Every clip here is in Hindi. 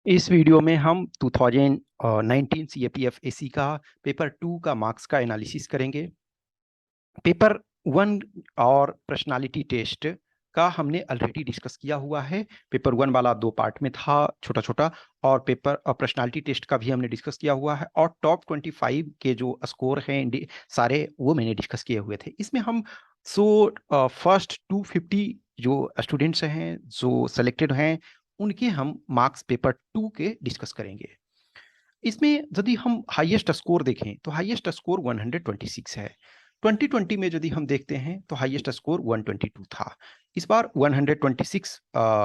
इस वीडियो में हम 2019 सीएपीएफ एसी का पेपर 2 का मार्क्स का एनालिसिस करेंगे। पेपर 1 और पर्सनालिटी टेस्ट का हमने ऑलरेडी डिस्कस किया हुआ है। पेपर 1 वाला 2 पार्ट में था, छोटा छोटा, और पेपर पर्सनालिटी टेस्ट का भी हमने डिस्कस किया हुआ है। और टॉप 25 के जो स्कोर हैं सारे, वो मैंने डिस्कस किए हुए थे। इसमें हम फर्स्ट 250 जो स्टूडेंट्स हैं जो सेलेक्टेड हैं, उनके हम मार्क्स पेपर 2 के डिस्कस करेंगे। इसमें यदि हम हाईएस्ट स्कोर देखें तो हाईएस्ट स्कोर 126 है। 2020 में यदि हम देखते हैं तो हाईएस्ट स्कोर 122 था। इस बार 126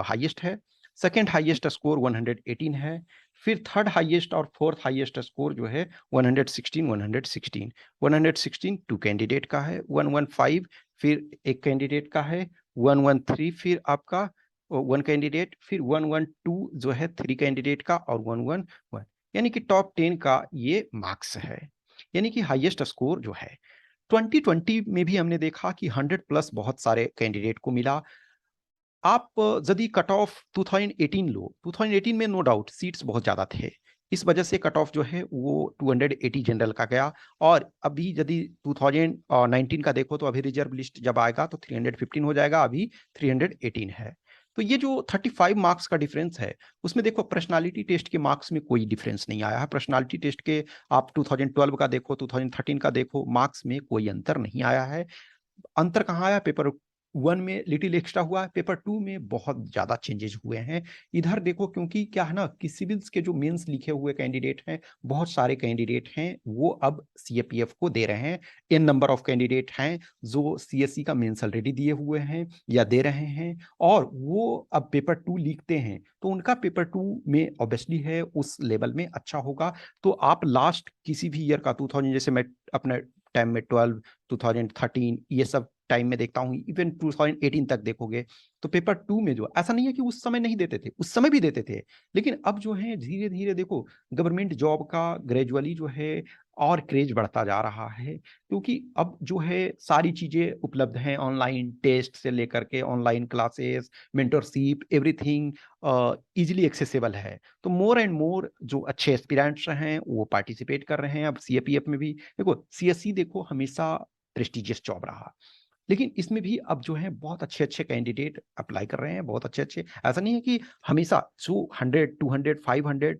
हाईएस्ट है। सेकंड हाईएस्ट स्कोर 118 है। फिर थर्ड हाईएस्ट और फोर्थ हाईएस्ट स्कोर जो है 116 टू कैंडिडेट का है। 115 फिर एक कैंडिडेट का है। 113 फिर आपका वन कैंडिडेट, फिर 112 जो है 3 कैंडिडेट का, और 111, यानी कि टॉप 10 का ये मार्क्स है। यानी कि हाईएस्ट स्कोर जो है 2020 में भी हमने देखा कि 100 प्लस बहुत सारे कैंडिडेट को मिला। आप यदि कट ऑफ 2018 लो, 2018 में नो डाउट सीट्स बहुत ज़्यादा थे, इस वजह से कट ऑफ जो है वो 280 जनरल का गया। और अभी यदि 2019 का देखो तो अभी रिजर्व लिस्ट जब आएगा तो 315 हो जाएगा, अभी 318 है। तो ये जो 35 मार्क्स का डिफरेंस है, उसमें देखो पर्सनालिटी टेस्ट के मार्क्स में कोई डिफरेंस नहीं आया है। पर्सनालिटी टेस्ट के आप 2012 का देखो, 2013 का देखो, मार्क्स में कोई अंतर नहीं आया है। अंतर कहाँ आया? पेपर 1 में लिटिल एक्स्ट्रा हुआ है, पेपर 2 में बहुत ज्यादा चेंजेस हुए हैं। इधर देखो, क्योंकि क्या है ना कि सिविल्स के जो मेंस लिखे हुए कैंडिडेट हैं, बहुत सारे कैंडिडेट हैं, वो अब सीएपीएफ को दे रहे हैं। एन नंबर ऑफ कैंडिडेट हैं जो सीएससी का मेंस ऑलरेडी दिए हुए हैं या दे रहे हैं, और वो अब पेपर 2 लिखते हैं, तो उनका पेपर 2 में ऑब्वियसली है उस लेवल में अच्छा होगा। तो आप लास्ट किसी भी ईयर का 2000, जैसे मैं अपने टाइम में 12, 2013, ये सब टाइम में देखता हूँ, इवन 2018 तक देखोगे तो पेपर 2 में जो, ऐसा नहीं है कि उस समय नहीं देते थे, उस समय भी देते थे, लेकिन अब जो है धीरे धीरे देखो गवर्नमेंट जॉब का ग्रेजुअली जो है और क्रेज बढ़ता जा रहा है, क्योंकि अब जो है सारी चीजें उपलब्ध हैं, ऑनलाइन टेस्ट से लेकर के online classes, mentorship, everything easily accessible है। तो मोर एंड मोर जो अच्छे एस्पिरेंट्स हैं वो पार्टिसिपेट कर रहे हैं। अब सीएपीएफ में भी देखो, सीएससी देखो हमेशा प्रेस्टिजियस जॉब रहा, लेकिन इसमें भी अब जो है बहुत अच्छे अच्छे कैंडिडेट अप्लाई कर रहे हैं, बहुत अच्छे अच्छे। ऐसा नहीं है कि हमेशा सो 100, 200, 500,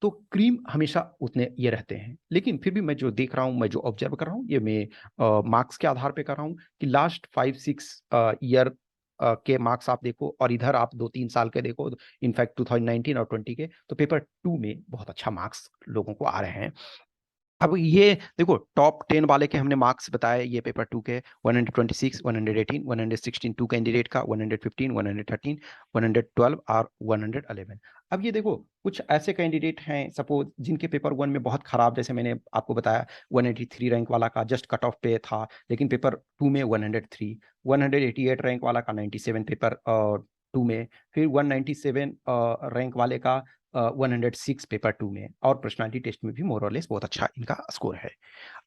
तो क्रीम हमेशा उतने ये रहते हैं, लेकिन फिर भी मैं जो देख रहा हूँ, मैं जो ऑब्जर्व कर रहा हूँ, ये मैं मार्क्स के आधार पे कर रहा हूँ कि लास्ट 5-6 ईयर के मार्क्स आप देखो, और इधर आप 2-3 साल के देखो, इनफैक्ट 2019 और 20 के, तो पेपर 2 में बहुत अच्छा मार्क्स लोगों को आ रहे हैं। अब ये देखो टॉप 10 वाले के हमने मार्क्स बताए, ये पेपर 2 के 126, 118, 116 टू कैंडिडेट का, 115, 113, 112 और 111। अब ये देखो कुछ ऐसे कैंडिडेट हैं सपोज जिनके पेपर 1 में बहुत खराब, जैसे मैंने आपको बताया 183 रैंक वाला का जस्ट कट ऑफ पे था, लेकिन पेपर 2 में 103, 188 रैंक वाला का 97 पेपर 2 में, फिर 197 रैंक वाले का 106 पेपर 2 में, और पर्सनालिटी टेस्ट में भी मोर और लेस बहुत अच्छा इनका स्कोर है।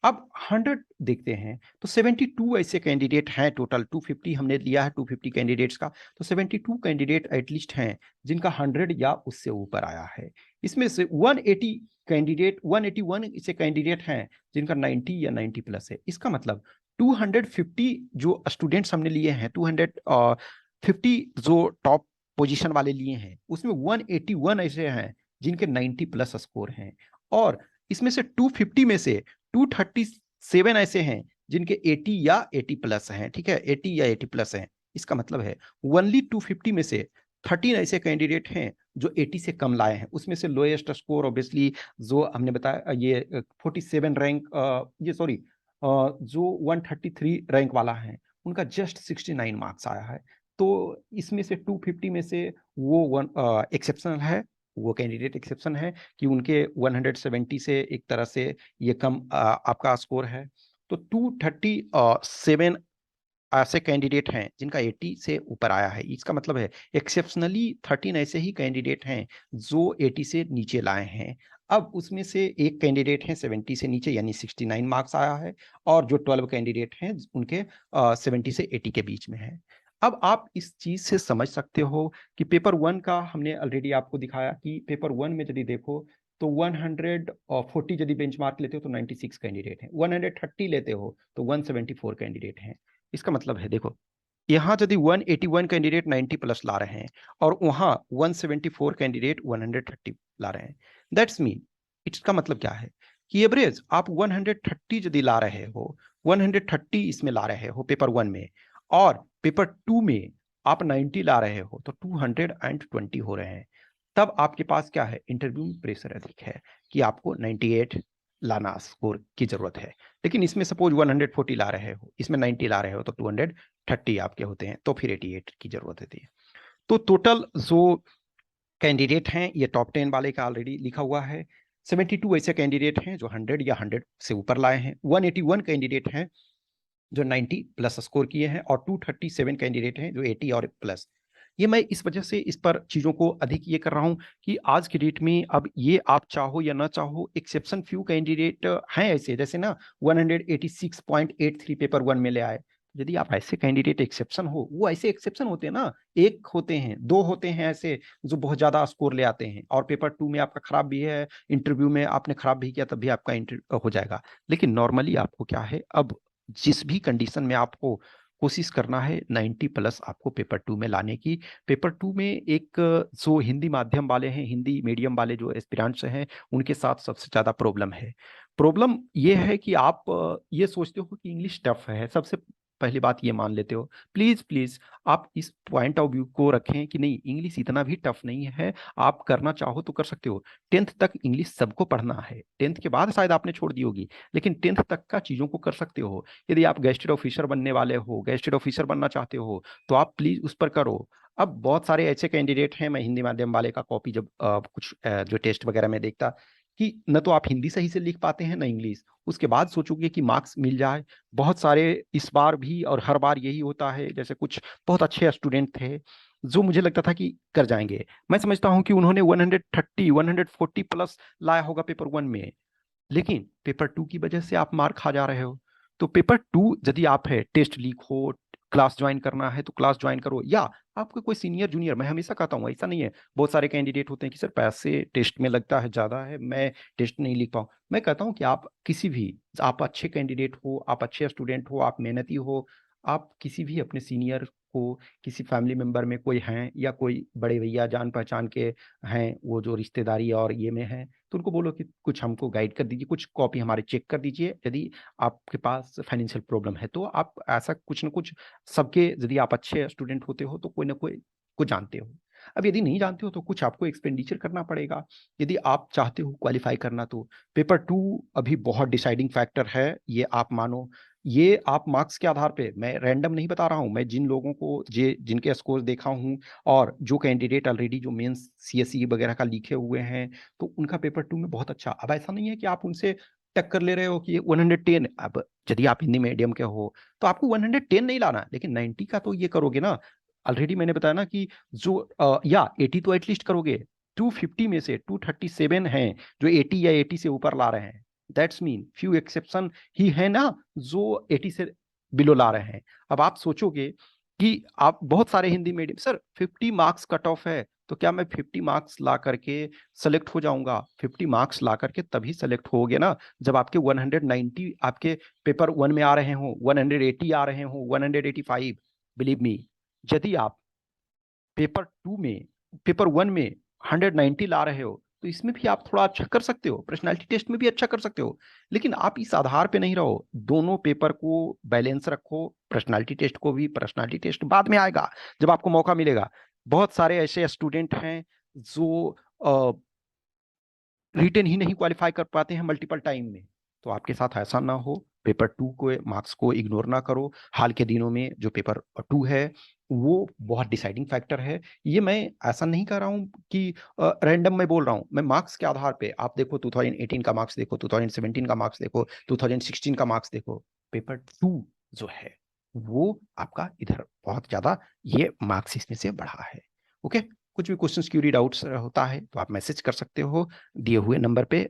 अब 100 देखते हैं तो 72 ऐसे कैंडिडेट हैं, टोटल 250 हमने लिया है, 250 कैंडिडेट्स का, तो 72 कैंडिडेट एटलीस्ट हैं जिनका 100 या उससे ऊपर आया है। इसमें से 180 कैंडिडेट, 181 ऐसे कैंडिडेट हैं जिनका 90 या 90 प्लस है। इसका मतलब 250 जो स्टूडेंट्स हमने लिए हैं, 250 जो टॉप पोजीशन वाले लिए हैं, उसमें 181 ऐसे हैं जिनके 90 प्लस स्कोर हैं, और इसमें से 250 में से 237 ऐसे हैं जिनके 80 या 80 प्लस हैं। ठीक है, 80 या 80 प्लस हैं। इसका मतलब है ओनली 250 में से 13 ऐसे कैंडिडेट हैं जो 80 से कम लाए हैं। उसमें से लोएस्ट स्कोर ऑब्वियसली जो हमने बताया, ये 47 रैंक, ये सॉरी, जो 133 रैंक वाला है, उनका जस्ट 69 मार्क्स आया है। तो इसमें से 250 में से वो वन एक्सेप्शनल है, वो कैंडिडेट एक्सेप्शन है कि उनके 170 से एक तरह से ये कम आपका स्कोर है। तो 237 ऐसे कैंडिडेट हैं जिनका 80 से ऊपर आया है। इसका मतलब है एक्सेप्शनली 13 ऐसे ही कैंडिडेट हैं जो 80 से नीचे लाए हैं। अब उसमें से एक कैंडिडेट हैं 70 से नीचे, यानी 69 मार्क्स आया है, और जो 12 कैंडिडेट हैं उनके 70 से 80 के बीच में है। अब आप इस चीज से समझ सकते हो कि पेपर 1 का हमने ऑलरेडी आपको दिखाया कि पेपर 1 में यदि देखो तो 140 यदि बेंचमार्क लेते हो तो 96 कैंडिडेट हैं, 130 लेते हो तो 174 कैंडिडेट हैं। इसका मतलब है देखो, यहाँ यदि 181 कैंडिडेट 90 प्लस ला रहे हैं और वहां 174 कैंडिडेट 130 ला रहे हैं, दैट्स मीन, इसका मतलब क्या है कि एवरेज आप 130 यदि ला रहे हो, 130 इसमें ला रहे हो पेपर 1 में, और पेपर 2 में आप 90 ला रहे हो तो 220 हो रहे हैं, तब आपके पास क्या है, इंटरव्यू में प्रेशर अधिक है कि आपको 98 लाना स्कोर की जरूरत है। लेकिन इसमें सपोज 140 ला रहे हो, इसमें 90 ला रहे हो तो 230 आपके होते हैं, तो फिर 88 की जरूरत होती है। तो टोटल जो कैंडिडेट हैं ये टॉप 10 वाले का ऑलरेडी लिखा हुआ है। 72 ऐसे कैंडिडेट हैं जो 100 या 100 से ऊपर लाए हैं, 181 कैंडिडेट हैं जो 90 प्लस स्कोर किए हैं, और 237 कैंडिडेट हैं जो 80 और प्लस। ये मैं इस वजह से इस पर चीज़ों को अधिक ये कर रहा हूँ कि आज की डेट में अब ये आप चाहो या ना चाहो, एक्सेप्शन फ्यू कैंडिडेट हैं ऐसे, जैसे ना 186.83 पेपर 1 में ले आए। यदि आप ऐसे कैंडिडेट एक्सेप्शन हो, वो ऐसे एक्सेप्शन होते हैं ना, एक होते हैं, दो होते हैं ऐसे जो बहुत ज्यादा स्कोर ले आते हैं, और पेपर 2 में आपका खराब भी है, इंटरव्यू में आपने खराब भी किया तब भी आपका इंटरव्यू हो जाएगा। लेकिन नॉर्मली आपको क्या है, अब जिस भी कंडीशन में आपको कोशिश करना है 90 प्लस आपको पेपर 2 में लाने की। पेपर 2 में एक जो हिंदी माध्यम वाले हैं, हिंदी मीडियम वाले जो एस्पिरेंट्स हैं, उनके साथ सबसे ज़्यादा प्रॉब्लम है। प्रॉब्लम ये है कि आप ये सोचते हो कि इंग्लिश टफ है, सबसे पहली बात ये मान लेते हो। प्लीज़ प्लीज़ आप इस पॉइंट ऑफ व्यू को रखें कि नहीं, इंग्लिश इतना भी टफ नहीं है, आप करना चाहो तो कर सकते हो। 10th तक इंग्लिश सबको पढ़ना है, 10th के बाद शायद आपने छोड़ दी होगी, लेकिन 10th तक का चीज़ों को कर सकते हो। यदि आप गेस्टेड ऑफिसर बनने वाले हो, गेस्टेड ऑफिसर बनना चाहते हो, तो आप प्लीज उस पर करो। अब बहुत सारे ऐसे कैंडिडेट हैं, मैं हिंदी माध्यम वाले का कॉपी जब कुछ जो टेस्ट वगैरह में देखता कि न तो आप हिंदी सही से लिख पाते हैं न इंग्लिश, उसके बाद सोचोगे कि मार्क्स मिल जाए। बहुत सारे इस बार भी और हर बार यही होता है, जैसे कुछ बहुत अच्छे स्टूडेंट थे जो मुझे लगता था कि कर जाएंगे, मैं समझता हूं कि उन्होंने 130 140 प्लस लाया होगा पेपर 1 में, लेकिन पेपर 2 की वजह से आप मार खा जा रहे हो। तो पेपर 2 यदि आप है, टेस्ट लीक हो, क्लास ज्वाइन करना है तो क्लास ज्वाइन करो, या आपको कोई सीनियर जूनियर, मैं हमेशा कहता हूँ ऐसा नहीं है, बहुत सारे कैंडिडेट होते हैं कि सर पैसे टेस्ट में लगता है ज़्यादा है, मैं टेस्ट नहीं लिख पाऊँ। मैं कहता हूँ कि आप किसी भी, आप अच्छे कैंडिडेट हो, आप अच्छे स्टूडेंट हो, आप मेहनती हो, आप किसी भी अपने सीनियर को, किसी फैमिली मेंबर में कोई हैं या कोई बड़े भैया जान पहचान के हैं, वो जो रिश्तेदारी और ये में हैं, तो उनको बोलो कि कुछ हमको गाइड कर दीजिए, कुछ कॉपी हमारे चेक कर दीजिए। यदि आपके पास फाइनेंशियल प्रॉब्लम है तो आप ऐसा कुछ ना कुछ, सबके, यदि आप अच्छे स्टूडेंट होते हो तो कोई ना कोई को जानते हो। अब यदि नहीं जानते हो तो कुछ आपको एक्सपेंडिचर करना पड़ेगा, यदि आप चाहते हो क्वालिफाई करना तो। पेपर 2 अभी बहुत डिसाइडिंग फैक्टर है, ये आप मानो। ये आप मार्क्स के आधार पे, मैं रैंडम नहीं बता रहा हूँ, मैं जिन लोगों को जिनके स्कोर देखा हूँ, और जो कैंडिडेट ऑलरेडी जो मेंस सीएसई वगैरह का लिखे हुए हैं, तो उनका पेपर 2 में बहुत अच्छा। अब ऐसा नहीं है कि आप उनसे टक्कर ले रहे हो कि 110, अब यदि आप हिंदी मीडियम के हो तो आपको 110 नहीं लाना, लेकिन 90 का तो ये करोगे ना। ऑलरेडी मैंने बताया ना कि जो या 80 तो एटलीस्ट करोगे। 250 में से 237 हैं जो 80 या 80 से ऊपर ला रहे हैं, दैट्स मीन फ्यू एक्सेप्शन ही है ना जो 80 से बिलो ला रहे हैं। अब आप सोचोगे कि आप बहुत सारे Hindi medium, sir 50 marks cut off है, तो क्या मैं 50 मार्क्स ला करके सेलेक्ट हो जाऊंगा? 50 मार्क्स ला करके तभी सेलेक्ट होगे ना जब आपके 190 आपके पेपर 1 में आ रहे हो, 180 आ रहे हो, 185। बिलीव मी, यदि आप पेपर 2 में, पेपर 1 में 190 ला रहे हो, तो इसमें भी आप थोड़ा अच्छा कर सकते हो, पर्सनालिटी टेस्ट में भी अच्छा कर सकते हो। लेकिन आप इस आधार पे नहीं रहो, दोनों पेपर को बैलेंस रखो, पर्सनालिटी टेस्ट को भी, पर्सनालिटी टेस्ट बाद में आएगा जब आपको मौका मिलेगा। बहुत सारे ऐसे स्टूडेंट हैं जो रिटेन ही नहीं क्वालिफाई कर पाते हैं मल्टीपल टाइम में, तो आपके साथ ऐसा ना हो। पेपर 2 को मार्क्स को इग्नोर ना करो। हाल के दिनों में जो पेपर 2 है वो बहुत डिसाइडिंग फैक्टर है। ये मैं ऐसा नहीं कर रहा हूँ कि रैंडम मैं बोल रहा हूँ, मैं मार्क्स के आधार पे, आप देखो 2018 का मार्क्स देखो, 2017 का मार्क्स देखो, 2016 का मार्क्स देखो, पेपर 2 जो है वो आपका इधर बहुत ज्यादा ये मार्क्स इसमें से बढ़ा है। ओके, कुछ भी क्वेश्चंस क्यूरी डाउट्स होता है तो आप मैसेज कर सकते हो दिए हुए नंबर पे।